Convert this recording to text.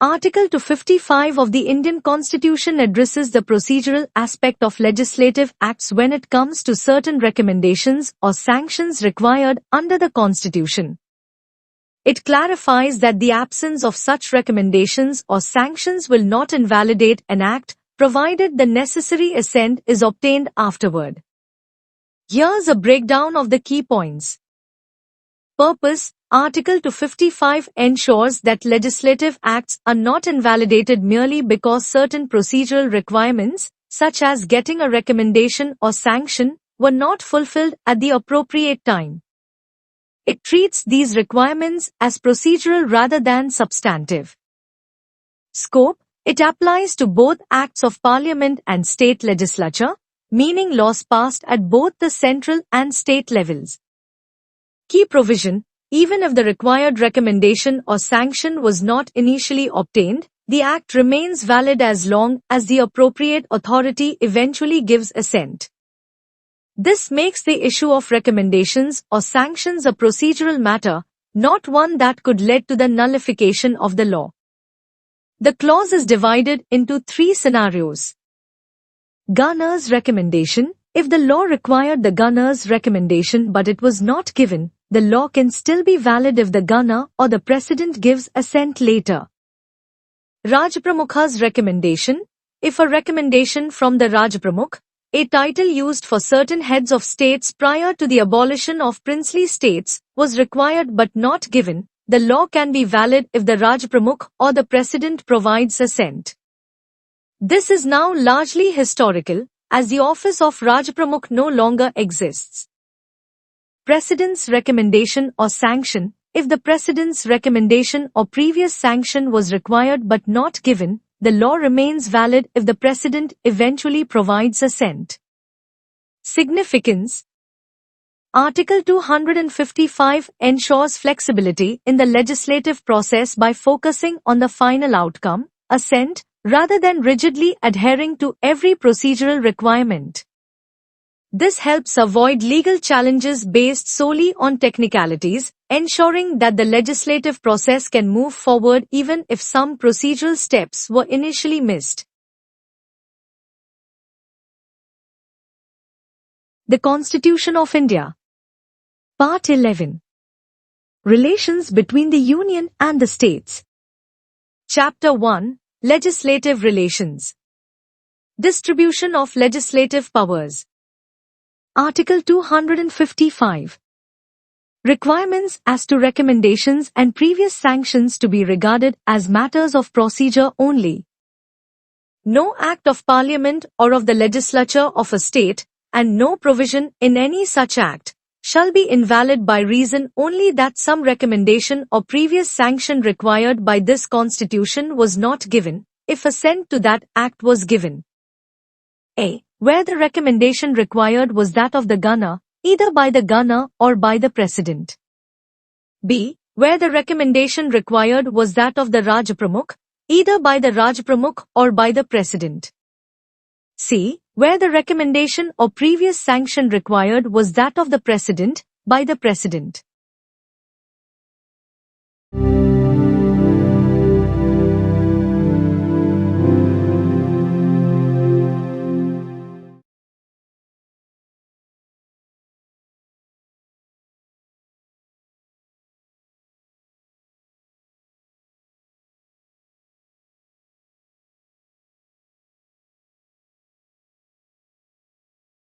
Article 255 of the Indian Constitution addresses the procedural aspect of legislative acts when it comes to certain recommendations or sanctions required under the Constitution. It clarifies that the absence of such recommendations or sanctions will not invalidate an act, provided the necessary assent is obtained afterward. Here's a breakdown of the key points. Purpose. Article 255 ensures that legislative acts are not invalidated merely because certain procedural requirements, such as getting a recommendation or sanction, were not fulfilled at the appropriate time. It treats these requirements as procedural rather than substantive. Scope. It applies to both acts of Parliament and state legislature, meaning laws passed at both the central and state levels. Key provision. Even if the required recommendation or sanction was not initially obtained, the act remains valid as long as the appropriate authority eventually gives assent. This makes the issue of recommendations or sanctions a procedural matter, not one that could lead to the nullification of the law. The clause is divided into three scenarios. Governor's recommendation. If the law required the governor's recommendation but it was not given, the law can still be valid if the governor or the president gives assent later. Rajpramukha's recommendation. If a recommendation from the Rajpramukh, a title used for certain heads of states prior to the abolition of princely states, was required but not given, the law can be valid if the Rajpramukh or the president provides assent. This is now largely historical, as the office of Rajpramukh no longer exists. President's recommendation or sanction. If the president's recommendation or previous sanction was required but not given, the law remains valid if the president eventually provides assent. Significance. Article 255 ensures flexibility in the legislative process by focusing on the final outcome, assent, rather than rigidly adhering to every procedural requirement. This helps avoid legal challenges based solely on technicalities, ensuring that the legislative process can move forward even if some procedural steps were initially missed. The Constitution of India. Part 11. Relations between the Union and the States. Chapter 1. Legislative Relations. Distribution of legislative powers. Article 255. Requirements as to recommendations and previous sanctions to be regarded as matters of procedure only. No act of Parliament or of the Legislature of a state, and no provision in any such act, shall be invalid by reason only that some recommendation or previous sanction required by this Constitution was not given, if assent to that act was given. A. Where the recommendation required was that of the governor, either by the governor or by the president. B. Where the recommendation required was that of the Rajpramukh, either by the Rajpramukh or by the president. C. Where the recommendation or previous sanction required was that of the president, by the president.